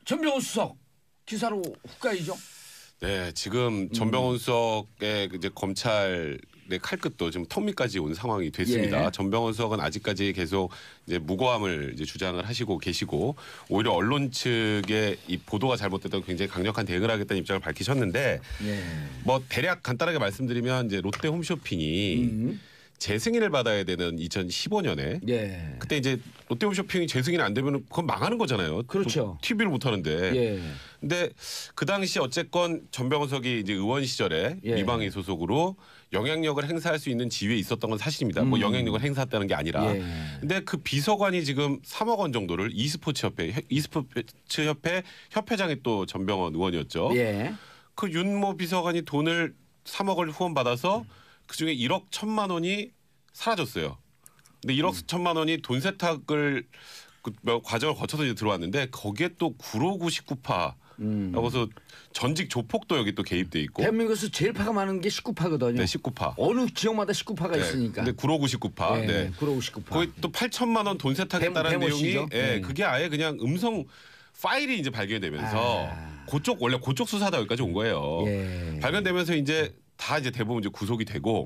전병훈 수석 기사로 훅가이죠. 네, 지금 전병훈 수석의 이제 검찰의 칼끝도 지금 턱밑까지 온 상황이 됐습니다. 예. 전병훈 수석은 아직까지 계속 이제 무고함을 이제 주장을 하시고 계시고 오히려 언론 측의 이 보도가 잘못됐다고 굉장히 강력한 대응을 하겠다는 입장을 밝히셨는데 예. 뭐 대략 간단하게 말씀드리면 이제 롯데 홈쇼핑이 재승인을 받아야 되는 2015년에 예. 그때 이제 롯데홈쇼핑이 재승인 안 되면 그건 망하는 거잖아요. 그렇죠. TV를 못 하는데. 예. 근데 그 당시 어쨌건 전병석이 이제 의원 시절에 예. 미방위 소속으로 영향력을 행사할 수 있는 지위에 있었던 건 사실입니다. 뭐 영향력을 행사했다는 게 아니라. 예. 근데 그 비서관이 지금 3억 원 정도를 e스포츠 협회 협회장이 또 전병헌 의원이었죠. 예. 그 윤모 비서관이 돈을 3억을 후원받아서 그중에 1억 1천만 원이 사라졌어요. 근데 1억 1천만 원이 돈 세탁을 그 과정을 거쳐서 이제 들어왔는데 거기에 또 959파 라고 해서 전직 조폭도 여기 또 개입돼 있고. 대한민국에서 제일 파가 많은 게 19파거든요. 네, 19파. 어느 지역마다 19파가 네, 있으니까. 근데 959파. 네, 네. 959파. 거기 또 8천만 원 돈 세탁했다는 내용이 예, 그게 아예 그냥 음성 파일이 이제 발견되면서 그쪽 원래 그쪽 수사다 여기까지 온 거예요. 예. 발견되면서 이제 다 이제 대부분 이제 구속이 되고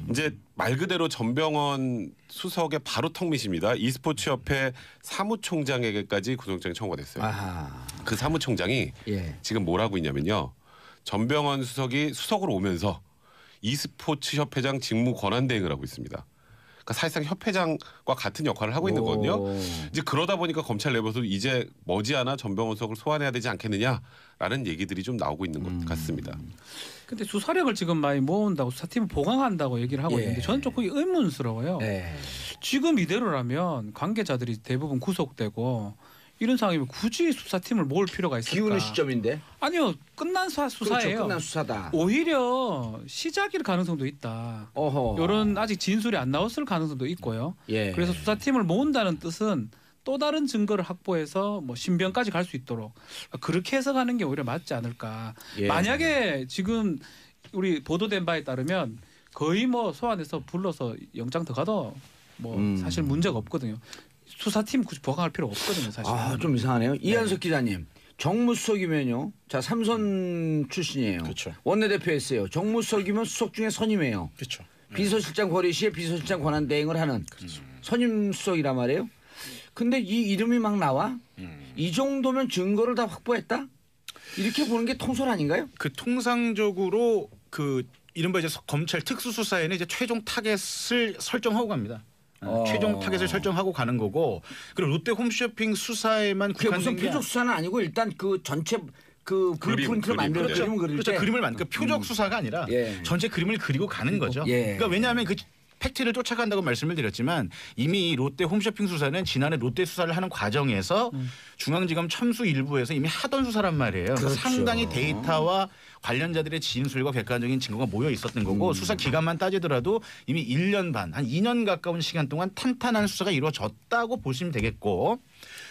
이제 말 그대로 전병헌 수석의 바로 턱밑입니다. e스포츠 협회 사무총장에게까지 구속영장이 청구가 됐어요. 아하. 그 사무총장이 예. 지금 뭘 하고 있냐면요. 전병헌 수석이 수석으로 오면서 e스포츠 협회장 직무 권한 대행을 하고 있습니다. 그러니까 사실상 협회장과 같은 역할을 하고 있는 거거든요. 이제 그러다 보니까 검찰 내부에서 이제 머지않아 전병헌 수석을 소환해야 되지 않겠느냐라는 얘기들이 좀 나오고 있는 것 같습니다. 근데 수사력을 지금 많이 모은다고 수사팀을 보강한다고 얘기를 하고 예. 있는데 저는 조금 의문스러워요. 예. 지금 이대로라면 관계자들이 대부분 구속되고 이런 상황이면 굳이 수사팀을 모을 필요가 있을까? 기우는 시점인데. 아니요. 끝난 수사예요. 그렇죠. 끝난 수사다. 오히려 시작일 가능성도 있다. 어허. 이런 아직 진술이 안 나왔을 가능성도 있고요. 예. 그래서 수사팀을 모은다는 뜻은 또 다른 증거를 확보해서 뭐 신변까지 갈 수 있도록 그렇게 해석하는 게 오히려 맞지 않을까. 예. 만약에 지금 우리 보도된 바에 따르면 거의 뭐 소환해서 불러서 영장 더 가도 뭐 사실 문제가 없거든요. 수사팀 굳이 보강할 필요가 없거든요, 사실. 아, 좀 이상하네요. 이한석 기자님. 정무수석이면요. 자, 삼선 출신이에요. 그렇죠. 원내대표였어요. 정무수석이면 수석 중에 선임이에요. 그렇죠. 비서실장 거래 시에 비서실장 권한 대행을 하는 선임 수석이란 말이에요. 근데 이 이름이 막 나와? 이 정도면 증거를 다 확보했다? 이렇게 보는 게 통설 아닌가요? 그 통상적으로 그 이른바 이제 검찰 특수수사에는 이제 최종 타겟을 설정하고 갑니다. 최종 타겟을 설정하고 가는 거고 그리고 롯데 홈쇼핑 수사에만 그게 무슨 국한된 게 표적 수사는 아니고 일단 그 전체 그 블루프린트를 만들어 그렇죠. 그림을 그릴 그렇죠. 때 그림을 만 그러니까 표적 수사가 아니라 예. 전체 그림을 그리고 가는 거죠. 예. 그러니까 왜냐하면 그 팩트를 쫓아간다고 말씀을 드렸지만 이미 롯데 홈쇼핑 수사는 지난해 롯데 수사를 하는 과정에서 중앙지검 첨수 일부에서 이미 하던 수사란 말이에요. 그러니까 그렇죠. 상당히 데이터와 관련자들의 진술과 객관적인 증거가 모여 있었던 거고 수사 기간만 따지더라도 이미 1년 반, 한 2년 가까운 시간 동안 탄탄한 수사가 이루어졌다고 보시면 되겠고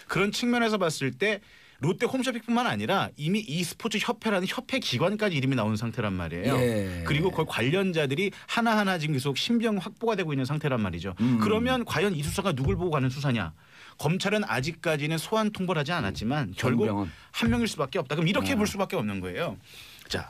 그런 측면에서 봤을 때 롯데 홈쇼핑뿐만 아니라 이미 e스포츠 협회라는 협회 기관까지 이름이 나온 상태란 말이에요. 예. 그리고 그 관련자들이 하나하나 지금 계속 신병 확보가 되고 있는 상태란 말이죠. 그러면 과연 이 수사가 누굴 보고 가는 수사냐. 검찰은 아직까지는 소환 통보를 하지 않았지만 결국 전병헌. 한 명일 수밖에 없다. 그럼 이렇게 볼 수밖에 없는 거예요. 자,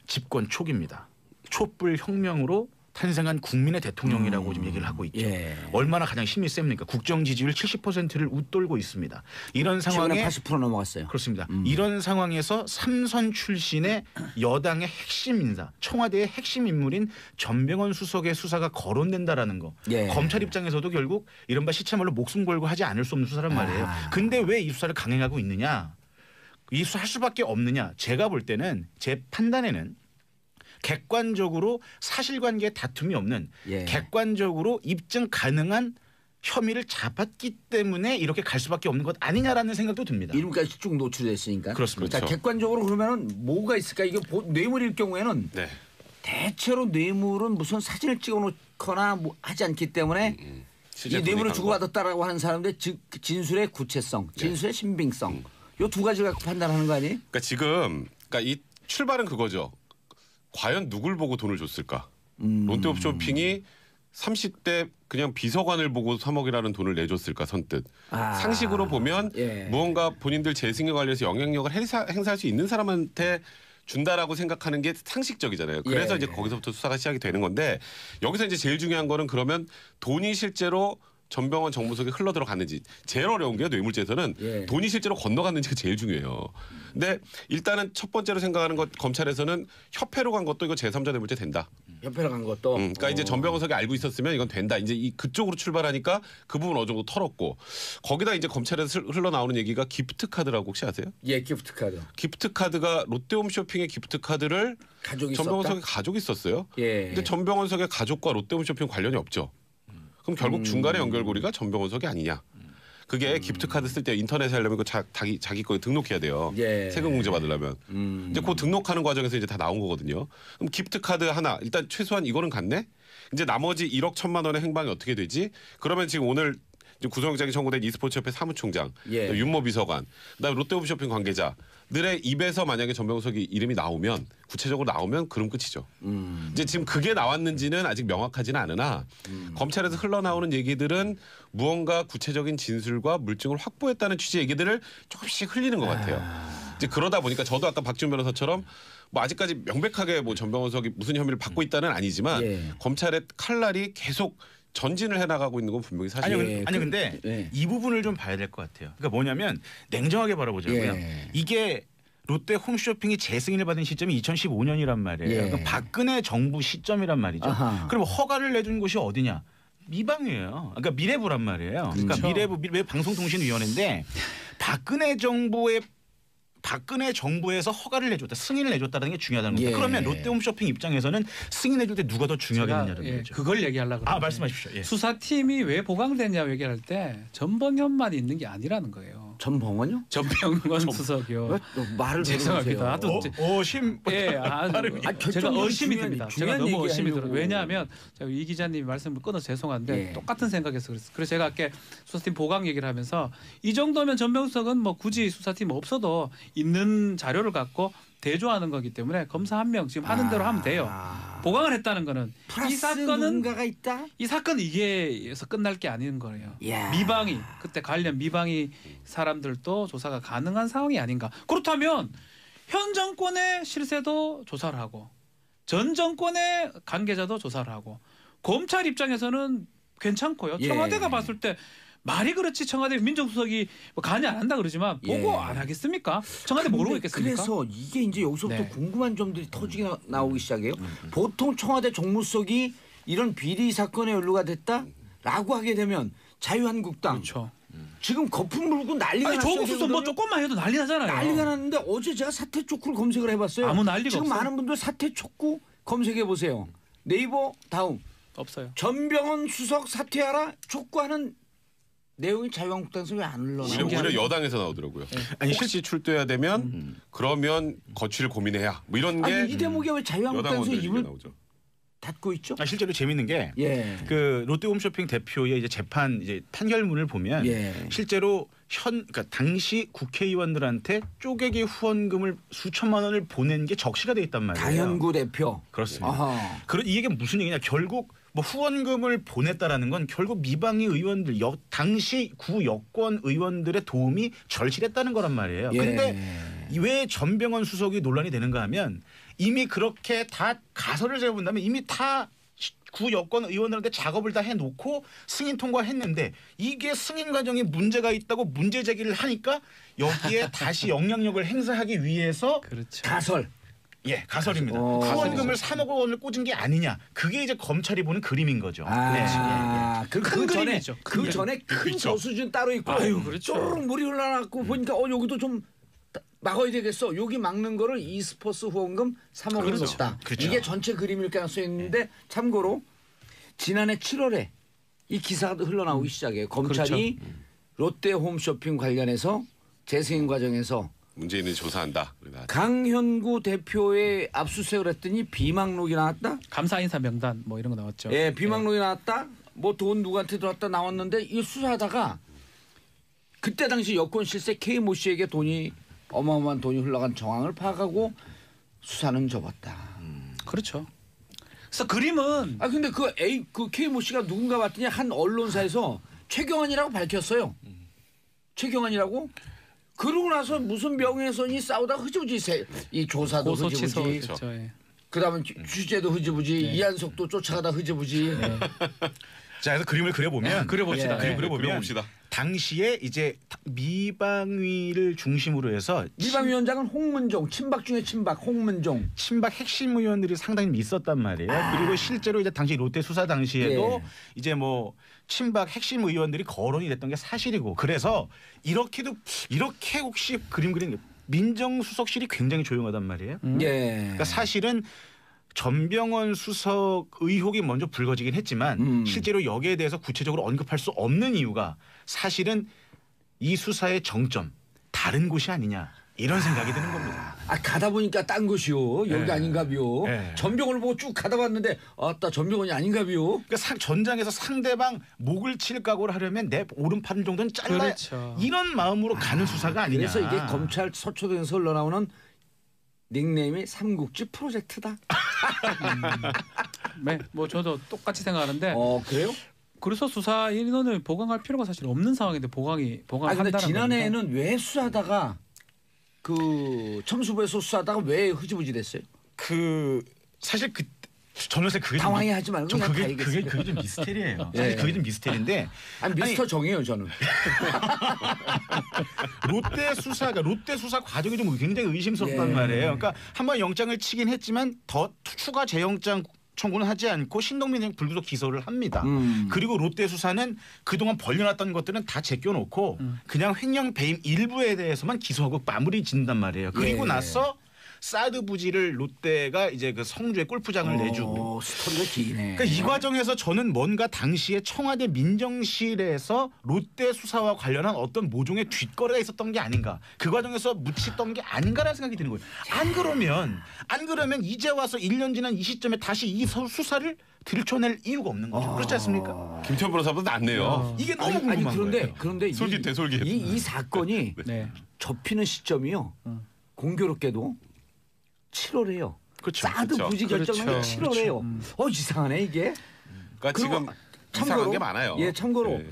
집권 초기입니다. 촛불 혁명으로 탄생한 국민의 대통령이라고 지금 얘기를 하고 있죠. 예. 얼마나 가장 힘이 셉니까? 국정 지지율 70%를 웃돌고 있습니다. 이런 상황에 최근에 80% 넘어갔어요. 그렇습니다. 이런 상황에서 삼선 출신의 여당의 핵심 인사, 청와대의 핵심 인물인 전병헌 수석의 수사가 거론된다라는 거. 예. 검찰 입장에서도 결국 이른바 시체말로 목숨 걸고 하지 않을 수 없는 수사란 말이에요. 근데 왜 이 수사를 강행하고 있느냐? 이 수사할 수밖에 없느냐? 제가 볼 때는 제 판단에는 객관적으로 사실관계에 다툼이 없는 예. 객관적으로 입증 가능한 혐의를 잡았기 때문에 이렇게 갈 수밖에 없는 것 아니냐라는 생각도 듭니다. 이름까지 쭉 노출됐으니까. 그렇습니다. 자, 객관적으로 그러면은 뭐가 있을까? 이게 뇌물일 경우에는 네. 대체로 뇌물은 무슨 사진을 찍어놓거나 뭐 하지 않기 때문에 실제 이 뇌물을 돈이 주고받았다라고 하는 사람들 즉 진술의 구체성, 진술의 신빙성 요 두 가지를 갖고 판단하는 거 아니에요? 그러니까 지금 그러니까 이 출발은 그거죠. 과연 누굴 보고 돈을 줬을까? 롯데홈쇼핑이 30대 그냥 비서관을 보고 3억이라는 돈을 내줬을까 선뜻. 아. 상식으로 보면 예. 무언가 본인들 재승에 관련해서 영향력을 행사할 수 있는 사람한테 준다라고 생각하는 게 상식적이잖아요. 그래서 예. 이제 거기서부터 수사가 시작이 되는 건데 여기서 이제 제일 중요한 거는 그러면 돈이 실제로 전병헌 정무석에 흘러 들어갔는지 제일 어려운 게 뇌물죄에서는 예. 돈이 실제로 건너갔는지가 제일 중요해요. 근데 일단은 첫 번째로 생각하는 것 검찰에서는 협회로 간 것도 이거 제3자 뇌물죄 된다. 협회로 간 것도. 그러니까 이제 전병헌석이 알고 있었으면 이건 된다. 이제 그쪽으로 출발하니까 그 부분 어느 정도 털었고 거기다 이제 검찰에서 흘러나오는 얘기가 기프트 카드라고 혹시 아세요? 예, 기프트 카드. 기프트 카드가 롯데홈쇼핑의 기프트 카드를 가족이 썼다. 전병헌석의 가족이 썼어요. 예. 근데 전병헌석의 가족과 롯데홈쇼핑 관련이 없죠. 그럼 결국 중간에 연결고리가 전병헌석이 아니냐. 그게 기프트 카드 쓸 때 인터넷에 하려면 그 자기 거 등록해야 돼요. 예. 세금 공제 받으려면. 이제 그 등록하는 과정에서 이제 다 나온 거거든요. 그럼 기프트 카드 하나 일단 최소한 이거는 갔네. 이제 나머지 1억 1천만 원의 행방이 어떻게 되지? 그러면 지금 오늘 구속영장이 청구된 e스포츠협회 사무총장, 예. 윤모 비서관, 그다음에 롯데홈쇼핑 관계자들의 입에서 만약에 전병석이 이름이 나오면 구체적으로 나오면 그럼 끝이죠. 이제 지금 그게 나왔는지는 아직 명확하지는 않으나 검찰에서 흘러나오는 얘기들은 무언가 구체적인 진술과 물증을 확보했다는 취지의 얘기들을 조금씩 흘리는 것 같아요. 이제 그러다 보니까 저도 아까 박지훈 변호사처럼 뭐 아직까지 명백하게 뭐 전병석이 무슨 혐의를 받고 있다는 아니지만 예. 검찰의 칼날이 계속 전진을 해나가고 있는 건 분명히 사실이에요. 예. 아니 근데 예. 이 부분을 좀 봐야 될 것 같아요. 그러니까 뭐냐면 냉정하게 바라보자고요. 예. 이게 롯데 홈쇼핑이 재승인을 받은 시점이 2015년이란 말이에요. 예. 그러니까 박근혜 정부 시점이란 말이죠. 아하. 그럼 허가를 내준 곳이 어디냐? 미방이에요. 그러니까 미래부란 말이에요. 그러니까 그렇죠. 미래부 방송통신위원회인데 박근혜 정부에서 허가를 내줬다, 승인을 내줬다는 게 중요하다는 겁니다. 예. 그러면 롯데홈쇼핑 입장에서는 승인해줄 때 누가 더 중요하겠느냐는 제가, 거죠. 그걸 얘기하려고. 아 그러는데 말씀하십시오. 예. 수사팀이 왜 보강됐냐고 얘기할 때 전병헌만 있는 게 아니라는 거예요. 전병헌요? 전병헌 수석이요. 왜 말을 죄송합니다. 하도 심. 예, 제가 결정력이 의심이 중요한- 듭니다. 제가 중요한 너무 얘기 의심이 들어요. 하려고. 왜냐하면 제가 이 기자님 말씀을 끊어서 죄송한데 예. 똑같은 생각에서 그랬어요. 그래서 제가 아까 수사팀 보강 얘기를 하면서 이 정도면 전병석은 뭐 굳이 수사팀 없어도 있는 자료를 갖고 대조하는 거기 때문에 검사 한 명 지금 하는 대로 하면 돼요. 보강을 했다는 거는 이 플러스 사건은 누군가가 있다? 이 사건 이게에서 끝날 게 아닌 거예요. 야. 미방이 그때 관련 미방이 사람들도 조사가 가능한 상황이 아닌가. 그렇다면 현 정권의 실세도 조사를 하고 전 정권의 관계자도 조사를 하고 검찰 입장에서는 괜찮고요. 예. 청와대가 봤을 때 말이 그렇지 청와대 민정수석이 뭐 간이 안 한다 그러지만 보고 예. 안 하겠습니까? 청와대 모르고 있겠습니까? 그래서 이게 이제 여기서부터 네. 궁금한 점들이 터지게 나오기 시작해요. 보통 청와대 정무수석이 이런 비리 사건에 연루가 됐다라고 하게 되면 자유한국당 그렇죠. 지금 거품 물고 난리가 아니 났어요. 조국 수석 뭐 조금만 해도 난리 나잖아요. 난리가 났는데 어제 제가 사퇴 촉구를 검색을 해봤어요. 아무 난리가 지금 없어요. 많은 분들 사퇴 촉구 검색해 보세요. 네이버 다음 없어요. 전병헌 수석 사퇴하라 촉구하는 내용이 자유한국당에서 왜 안 흘러나요? 오히려 여당에서 나오더라고요. 아니, 혹시 출두해야 되면 그러면 거취를 고민해야 뭐 이런 게 아니 이 대목이 왜 여당 자유한국당에서 원들이 입을 나오죠. 닫고 있죠? 실제로 재밌는 게 예. 그 롯데홈쇼핑 대표의 이제 재판 이제 판결문을 보면 예. 실제로 그러니까 당시 국회의원들한테 쪼개기 후원금을 수천만 원을 보낸 게 적시가 돼 있단 말이에요. 강현구 대표. 그렇습니다. 아하. 이 얘기가 무슨 얘기냐? 결국 뭐 후원금을 보냈다라는 건 결국 미방위 의원들 당시 구 여권 의원들의 도움이 절실했다는 거란 말이에요. 예. 근데 왜 전병헌 수석이 논란이 되는가 하면 이미 그렇게 다 가설을 세워본다면 이미 다 구 여권 의원들한테 작업을 다 해놓고 승인 통과했는데 이게 승인 과정에 문제가 있다고 문제 제기를 하니까 여기에 다시 영향력을 행사하기 위해서 그렇죠. 가설. 예, 가설입니다. 후원금을 3억 원을 꽂은 게 아니냐. 그게 이제 검찰이 보는 그림인 거죠. 아, 그 큰 전에 그림이죠. 그 전에 큰 저수준 따로 있고 아유, 그렇죠. 쪼르륵 물이 흘러나고 보니까 여기도 좀 막아야 되겠어. 여기 막는 거를 e스포츠 후원금 3억을 그렇죠. 줬다. 그렇죠. 이게 전체 그림일 가능성이 있는데 참고로 지난해 7월에 이 기사가 흘러나오기 시작해요. 검찰이 롯데 홈쇼핑 관련해서 재승인 과정에서 문제 있는 조사한다. 강현구 대표의 압수수색을 했더니 비망록이 나왔다. 감사 인사 명단 뭐 이런 거 나왔죠. 예, 비망록이 나왔다. 뭐 돈 누구한테 들어왔다 나왔는데 이 수사하다가 그때 당시 여권 실세 K모 씨에게 어마어마한 돈이 흘러간 정황을 파악하고 수사는 접었다. 그렇죠. 그래서 그림은 아 근데 그 K모 씨가 누군가 봤더니 한 언론사에서 최경환이라고 밝혔어요. 최경환이라고? 그러고 나서 무슨 명예훼손이 싸우다 흐지부지 이 조사도 고소 취소 흐지부지. 됐죠. 예. 그다음에 취재도 흐지부지. 이한석도 쫓아가다 흐지부지. 자, 그래서 그림을 그려보면 그려봅시다. 예. 예. 그려보면 그려봅시다. 당시에 이제 미방위를 중심으로 해서 미방위원장은 홍문종, 친박 중에 친박 홍문종. 친박 핵심 의원들이 상당히 있었단 말이에요. 그리고 실제로 이제 당시 롯데 수사 당시에도 예. 이제 뭐 친박 핵심 의원들이 거론이 됐던 게 사실이고 그래서 이렇게 혹시 그림 그리는 게 민정수석실이 굉장히 조용하단 말이에요. 예. 그러니까 사실은 전병헌 수석 의혹이 먼저 불거지긴 했지만 실제로 여기에 대해서 구체적으로 언급할 수 없는 이유가 사실은 이 수사의 정점 다른 곳이 아니냐 이런 생각이 드는 겁니다. 아 가다 보니까 딴 곳이요. 여기 예. 아닌가비요. 예. 전병을 보고 쭉 가다 봤는데 아따 전병원이 아닌가비요. 그러니까 전장에서 상대방 목을 칠 각오를 하려면 내 오른팔 정도는 잘라야 그렇죠. 이런 마음으로 가는 수사가 아니냐. 그래서 이게 검찰 서초동에서 흘러나오는 닉네임이 삼국지 프로젝트다. 네, 뭐 저도 똑같이 생각하는데 그래요? 그래서 수사 인원을 보강할 필요가 사실 없는 상황인데 아 보강한다는 근데 지난해에는 겁니다. 왜 수사하다가 그 첨수부에서 수사하다가 왜 흐지부지 됐어요? 사실 저는 사실 그게 당황해하지 말고 좀 그냥 다 그게 얘기했어요. 좀 미스테리예요. 예. 사실 그게 좀 미스테리인데 아니 미스터 정이에요 저는. 롯데 수사 과정이 좀 굉장히 의심스럽단 예. 말이에요. 그러니까 한번 영장을 치긴 했지만 더 추가 재영장 청구는 하지 않고 신동민 불구속 기소를 합니다. 그리고 롯데 수사는 그동안 벌려놨던 것들은 다 제껴놓고 그냥 횡령 배임 일부에 대해서만 기소하고 마무리 짓는단 말이에요. 그리고 예. 나서 사드 부지를 롯데가 이제 그 성주에 골프장을 내주고. 스토리가 기네. 그러니까 이 과정에서 저는 뭔가 당시에 청와대 민정실에서 롯데 수사와 관련한 어떤 모종의 뒷거래가 있었던 게 아닌가. 그 과정에서 묻혔던 게 아닌가라는 생각이 드는 거예요. 안 그러면 이제 와서 1년 지난 이 시점에 다시 이 수사를 들춰낼 이유가 없는 거죠. 그렇지 않습니까? 김태현 변호사보다 낫네요. 이게 너무 아니 궁금한 거예요. 그런데 솔깃해. 이 사건이 네. 접히는 시점이요. 공교롭게도 7월에요. 그렇죠. 사드 그렇죠. 부지 결정은 그렇죠. 7월에요. 이상하네 이게. 그러니까 지금 이상한 게 많아요. 예, 참고로 네.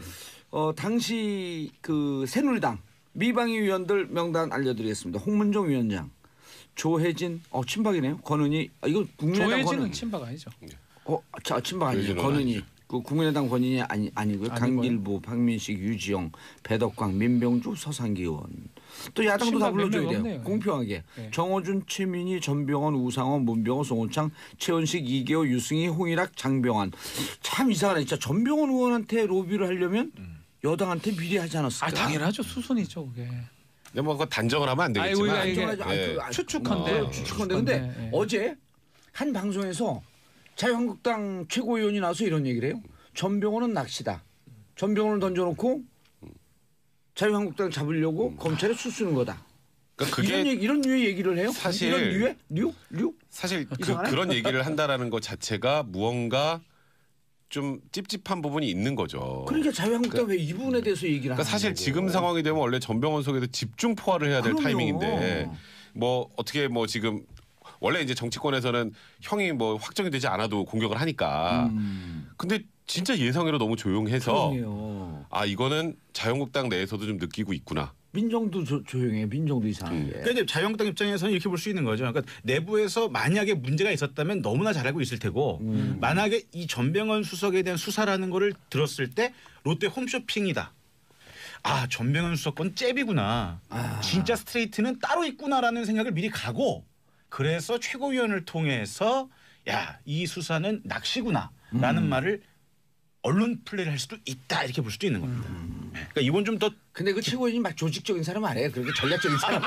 당시 그 새누리당 미방위 위원들 명단 알려드리겠습니다. 홍문종 위원장, 조혜진, 친박이네요. 권은희, 이거 국민의당 조혜진은 권은희. 친박 아니죠? 친박 아니죠. 조혜진은 권은희. 아니죠. 그 국민의당 권인이 아니고요. 아니고요. 강길부, 박민식, 유지영, 배덕광, 민병주, 서상기 의원. 또 야당도 다 신박 몇 불러줘야 명 돼요. 없네요. 공평하게. 네. 정호준, 최민희, 전병헌, 우상원, 문병호, 송호창, 최원식, 이계호, 유승희, 홍일학, 장병환. 참 이상하네. 진짜 전병헌 의원한테 로비를 하려면 여당한테 미리 하지 않았을까? 당연하죠. 수순이죠 그게. 근데 뭐 그거 단정을 하면 안 아이고, 되겠지만 이게 추측한데. 추측한데. 근데 네. 어제 한 방송에서 자유한국당 최고위원이 나와서 이런 얘기를 해요. 전병헌은 낚시다. 전병헌을 던져놓고 자유한국당 잡으려고 검찰에 수수는 거다. 그러니까 그게 이런 류의 얘기를 해요? 사실- 이런 류의? 류? 사실 이상하네? 그런 얘기를 한다라는 것 자체가 무언가 좀 찝찝한 부분이 있는 거죠. 그러니까 자유한국당 왜 이 부분에 대해서 얘기를 그러니까 하는 사실 거고. 지금 상황이 되면 원래 전병헌 속에서 집중 포화를 해야 될 그럼요. 타이밍인데 뭐 어떻게 뭐 지금 원래 이제 정치권에서는 형이 뭐 확정이 되지 않아도 공격을 하니까 근데 진짜 예상외로 너무 조용해서 조용해요. 이거는 자유한국당 내에서도 좀 느끼고 있구나. 민정도 조용해. 민정도 이상하게. 그러니까 이제 자유한국당 입장에서는 이렇게 볼 수 있는 거죠. 그러니까 내부에서 만약에 문제가 있었다면 너무나 잘 알고 있을 테고 만약에 이 전병헌 수석에 대한 수사라는 거를 들었을 때 롯데 홈쇼핑이다. 전병헌 수석 건 잽이구나. 진짜 스트레이트는 따로 있구나라는 생각을 미리 가고 그래서 최고위원을 통해서 이 수사는 낚시구나라는 말을 언론 플레이를 할 수도 있다 이렇게 볼 수도 있는 겁니다. 그러니까 이건 좀 더 근데 그 최고위원이 막 조직적인 사람 아니에요. 그렇게 전략적인 사람.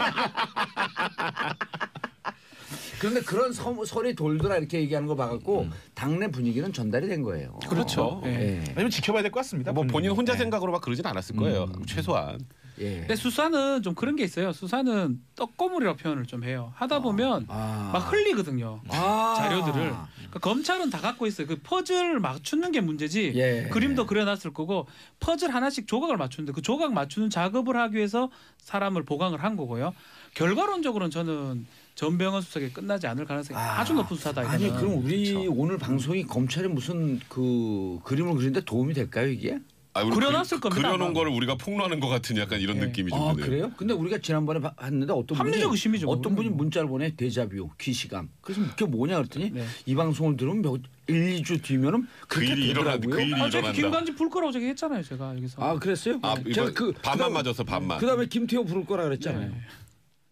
그런데 그런 설이 돌더라 이렇게 얘기하는 거 봐갖고 당내 분위기는 전달이 된 거예요. 그렇죠. 예. 좀 지켜봐야 될 것 같습니다. 뭐 본인 혼자 네. 생각으로 막 그러진 않았을 거예요. 최소한. 예. 근데 수사는 좀 그런 게 있어요. 수사는 떡고물이라고 표현을 좀 해요. 하다 보면 막 흘리거든요. 자료들을. 그러니까 검찰은 다 갖고 있어요. 그 퍼즐 맞추는 게 문제지. 예. 그림도 그려놨을 거고 퍼즐 하나씩 조각을 맞추는데 그 조각 맞추는 작업을 하기 위해서 사람을 보강을 한 거고요. 결과론적으로는 저는 전병헌 수석이 끝나지 않을 가능성이 아주 높은 수사다. 아니 이거는. 그럼 우리 그렇죠. 오늘 방송이 검찰이 무슨 그 그림을 그리는데 도움이 될까요 이게? 우리 그려놨을 겁니다, 그려놓은 아마. 거를 우리가 폭로하는 것 같은 약간 이런 네. 느낌이 좀 아 드네요. 그래요? 근데 우리가 지난번에 봤는데 어떤 합리적 분이 의심이죠. 어떤 분이 그거는. 문자를 보내 데자뷰 귀시감. 그래서 그게 뭐냐 그랬더니 네. 이 방송을 들으면 1, 2주 뒤면은 그 그렇게 일이 일어난다. 되더라고요. 그 일이 아, 제가 일어난다. 김관지 불 거라고 저기 했잖아요. 제가 여기서. 아 그랬어요? 이거 반만 맞았어 반만. 그다음에 김태호 부를 거라 그랬잖아요. 네.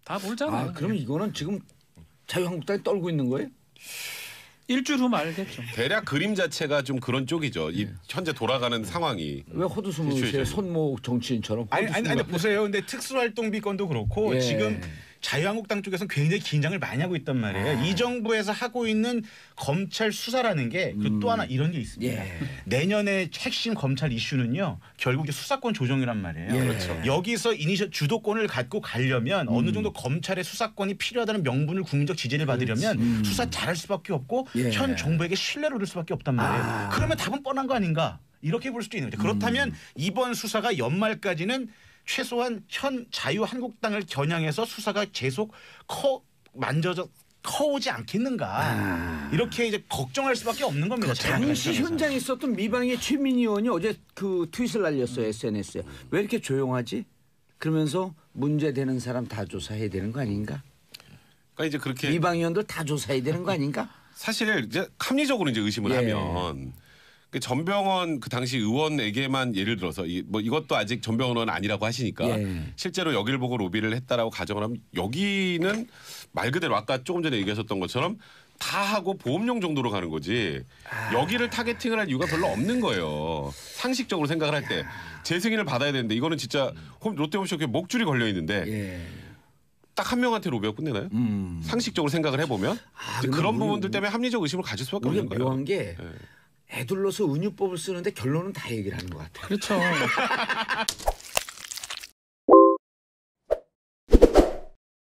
다 모르잖아요. 아 그러면 이거는 지금 자유한국당이 떨고 있는 거예요? 일주일 후면 알겠죠. 대략 그림 자체가 좀 그런 쪽이죠. 이 네. 현재 돌아가는 상황이. 왜 헛웃음을 세요? 시츄에이션이. 손모 정치인처럼. 아니 헛웃음을 근데 보세요. 근데 특수활동비 건도 그렇고 예. 지금 자유한국당 쪽에서는 굉장히 긴장을 많이 하고 있단 말이에요. 이 정부에서 하고 있는 검찰 수사라는 게 또 하나 이런 게 있습니다. 예. 내년에 핵심 검찰 이슈는요. 결국 이제 수사권 조정이란 말이에요. 예. 그렇죠. 여기서 주도권을 갖고 가려면 어느 정도 검찰의 수사권이 필요하다는 명분을 국민적 지지를 받으려면 수사 잘할 수밖에 없고 예. 현 정부에게 신뢰를 얻을 수밖에 없단 말이에요. 그러면 답은 뻔한 거 아닌가? 이렇게 볼 수도 있는 거죠. 그렇다면 이번 수사가 연말까지는 최소한 현 자유한국당을 겨냥해서 수사가 계속 커오지 않겠는가 이렇게 이제 걱정할 수밖에 없는 겁니다. 당시 자유한국당에서. 현장에 있었던 미방의 최민희 의원이 어제 그 트윗을 날렸어요 SNS에. 왜 이렇게 조용하지? 그러면서 문제되는 사람 다 조사해야 되는 거 아닌가? 그러니까 이제 그렇게 미방 의원들 다 조사해야 되는 거 아닌가? 사실 이제 합리적으로 이제 의심을 예. 하면 그 전병헌 그 당시 의원에게만 예를 들어서 뭐 이것도 아직 전병헌 의원 아니라고 하시니까 예. 실제로 여기를 보고 로비를 했다라고 가정을 하면 여기는 말 그대로 아까 조금 전에 얘기하셨던 것처럼 다 하고 보험용 정도로 가는 거지 여기를 타겟팅을 할 이유가 별로 없는 거예요. 상식적으로 생각을 할 때 제 승인을 받아야 되는데 이거는 진짜 롯데홈쇼에 목줄이 걸려 있는데 예. 딱 한 명한테 로비가 끝내나요? 상식적으로 생각을 해보면 이제 근데 그런 우리- 부분들 때문에 합리적 의심을 가질 수밖에 우리가 없는 거예요. 묘한 게 예. 애둘러서 은유법을 쓰는데 결론은 다 얘기를 하는 것 같아요. 그렇죠.